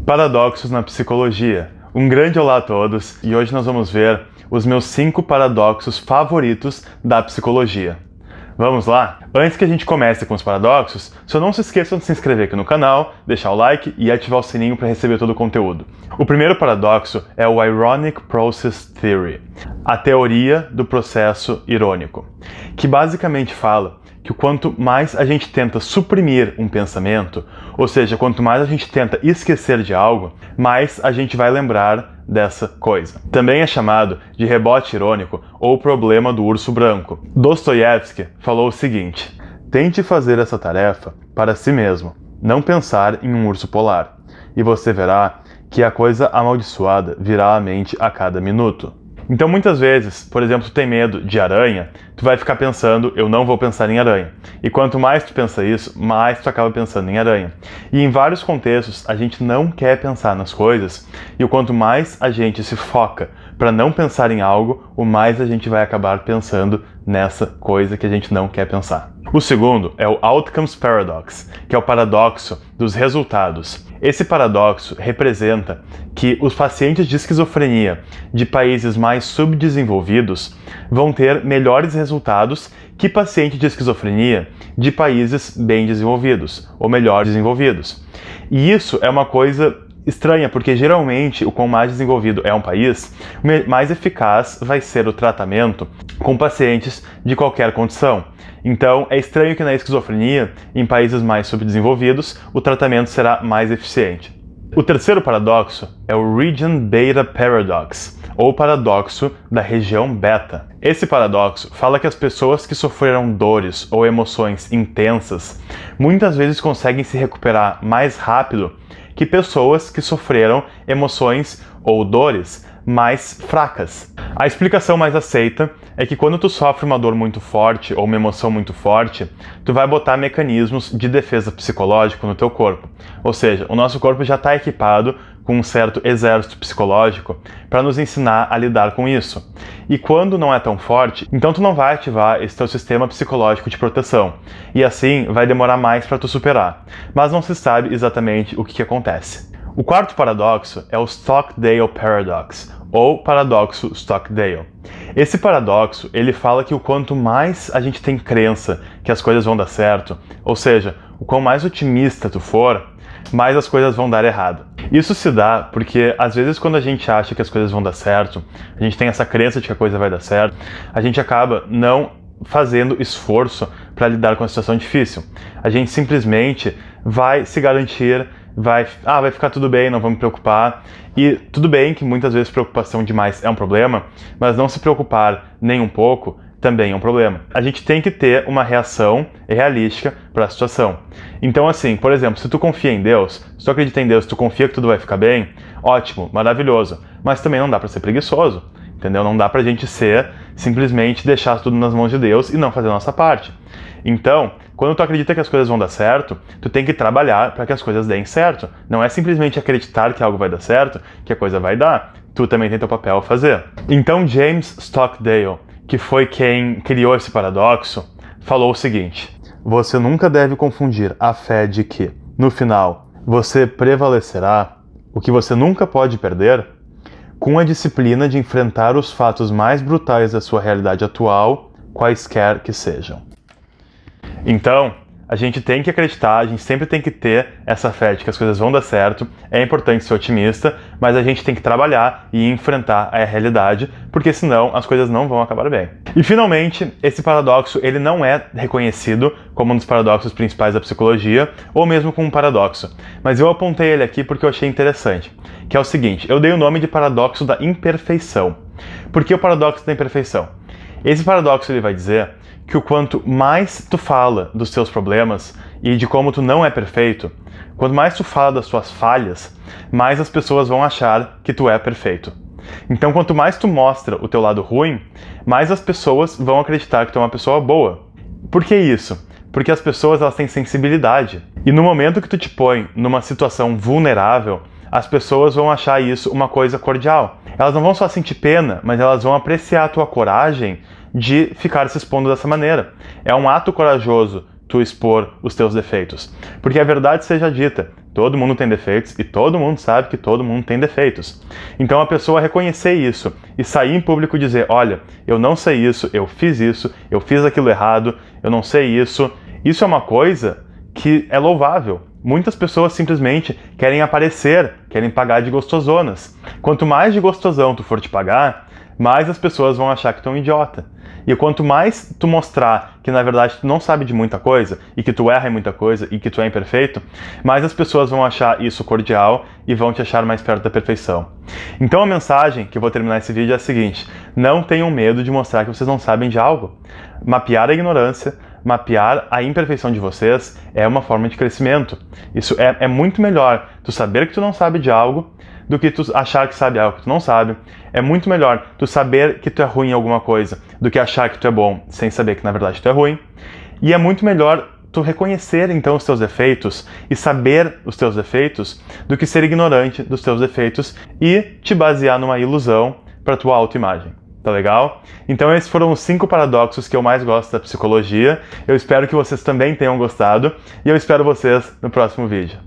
Paradoxos na psicologia. Um grande olá a todos e hoje nós vamos ver os meus 5 paradoxos favoritos da psicologia. Vamos lá? Antes que a gente comece com os paradoxos, só não se esqueçam de se inscrever aqui no canal, deixar o like e ativar o sininho para receber todo o conteúdo. O primeiro paradoxo é o Ironic Process Theory, a teoria do processo irônico, que basicamente fala que quanto mais a gente tenta suprimir um pensamento, ou seja, quanto mais a gente tenta esquecer de algo, mais a gente vai lembrar dessa coisa. Também é chamado de rebote irônico ou problema do urso branco. Dostoiévski falou o seguinte: tente fazer essa tarefa para si mesmo, não pensar em um urso polar, e você verá que a coisa amaldiçoada virá à mente a cada minuto. Então muitas vezes, por exemplo, tu tem medo de aranha, tu vai ficar pensando, eu não vou pensar em aranha. E quanto mais tu pensa isso, mais tu acaba pensando em aranha. E em vários contextos, a gente não quer pensar nas coisas, e o quanto mais a gente se foca para não pensar em algo, o mais a gente vai acabar pensando nessa coisa que a gente não quer pensar. O segundo é o Outcomes Paradox, que é o paradoxo dos resultados. Esse paradoxo representa que os pacientes de esquizofrenia de países mais subdesenvolvidos vão ter melhores resultados que pacientes de esquizofrenia de países bem desenvolvidos, ou melhor desenvolvidos. E isso é uma coisa estranha, porque geralmente o quão mais desenvolvido é um país, mais eficaz vai ser o tratamento com pacientes de qualquer condição. Então é estranho que na esquizofrenia, em países mais subdesenvolvidos, o tratamento será mais eficiente. O terceiro paradoxo é o Region Beta Paradox, ou paradoxo da região beta. Esse paradoxo fala que as pessoas que sofreram dores ou emoções intensas muitas vezes conseguem se recuperar mais rápido que pessoas que sofreram emoções ou dores mais fracas. A explicação mais aceita é que quando tu sofre uma dor muito forte ou uma emoção muito forte, tu vai botar mecanismos de defesa psicológico no teu corpo. Ou seja, o nosso corpo já está equipado com um certo exército psicológico para nos ensinar a lidar com isso. E quando não é tão forte, então tu não vai ativar esse teu sistema psicológico de proteção. E assim vai demorar mais para tu superar. Mas não se sabe exatamente o que acontece. O quarto paradoxo é o Stockdale Paradox, ou paradoxo Stockdale. Esse paradoxo, ele fala que o quanto mais a gente tem crença que as coisas vão dar certo, ou seja, o quanto mais otimista tu for, mais as coisas vão dar errado. Isso se dá porque, às vezes, quando a gente acha que as coisas vão dar certo, a gente tem essa crença de que a coisa vai dar certo, a gente acaba não fazendo esforço para lidar com a situação difícil. A gente simplesmente vai se garantir, vai ficar tudo bem, não vou me preocupar. E tudo bem que muitas vezes preocupação demais é um problema, mas não se preocupar nem um pouco também é um problema. A gente tem que ter uma reação realística para a situação. Então assim, por exemplo, se tu confia em Deus, se tu acredita em Deus, tu confia que tudo vai ficar bem, ótimo, maravilhoso. Mas também não dá para ser preguiçoso, entendeu? Não dá pra gente simplesmente deixar tudo nas mãos de Deus e não fazer a nossa parte. Então, quando tu acredita que as coisas vão dar certo, tu tem que trabalhar para que as coisas deem certo. Não é simplesmente acreditar que algo vai dar certo, que a coisa vai dar. Tu também tem teu papel a fazer. Então James Stockdale, que foi quem criou esse paradoxo, falou o seguinte: você nunca deve confundir a fé de que, no final, você prevalecerá, o que você nunca pode perder, com a disciplina de enfrentar os fatos mais brutais da sua realidade atual, quaisquer que sejam. Então, a gente tem que acreditar, a gente sempre tem que ter essa fé de que as coisas vão dar certo, é importante ser otimista, mas a gente tem que trabalhar e enfrentar a realidade, porque senão as coisas não vão acabar bem. E finalmente, esse paradoxo ele não é reconhecido como um dos paradoxos principais da psicologia, ou mesmo como um paradoxo, mas eu apontei ele aqui porque eu achei interessante, que é o seguinte: eu dei o nome de paradoxo da imperfeição. Por que o paradoxo da imperfeição? Esse paradoxo ele vai dizer que o quanto mais tu fala dos teus problemas e de como tu não é perfeito, quanto mais tu fala das tuas falhas, mais as pessoas vão achar que tu é perfeito. Então, quanto mais tu mostra o teu lado ruim, mais as pessoas vão acreditar que tu é uma pessoa boa. Por que isso? Porque as pessoas elas têm sensibilidade. E no momento que tu te põe numa situação vulnerável, as pessoas vão achar isso uma coisa cordial. Elas não vão só sentir pena, mas elas vão apreciar a tua coragem de ficar se expondo dessa maneira. É um ato corajoso tu expor os teus defeitos. Porque a verdade seja dita, todo mundo tem defeitos e todo mundo sabe que todo mundo tem defeitos. Então a pessoa reconhecer isso e sair em público e dizer, olha, eu não sei isso, eu fiz aquilo errado, eu não sei isso. Isso é uma coisa que é louvável. Muitas pessoas simplesmente querem aparecer, querem pagar de gostosonas. Quanto mais de gostosão tu for te pagar, mais as pessoas vão achar que tu é um idiota. E quanto mais tu mostrar que na verdade tu não sabe de muita coisa, e que tu erra em muita coisa, e que tu é imperfeito, mais as pessoas vão achar isso cordial e vão te achar mais perto da perfeição. Então a mensagem que eu vou terminar esse vídeo é a seguinte: não tenham medo de mostrar que vocês não sabem de algo. Mapear a ignorância, mapear a imperfeição de vocês é uma forma de crescimento. Isso é muito melhor tu saber que tu não sabe de algo do que tu achar que sabe algo que tu não sabe. É muito melhor tu saber que tu é ruim em alguma coisa do que achar que tu é bom sem saber que na verdade tu é ruim. E é muito melhor tu reconhecer então os teus defeitos e saber os teus defeitos do que ser ignorante dos teus defeitos e te basear numa ilusão para tua autoimagem. Tá legal? Então esses foram os 5 paradoxos que eu mais gosto da psicologia. Eu espero que vocês também tenham gostado e eu espero vocês no próximo vídeo.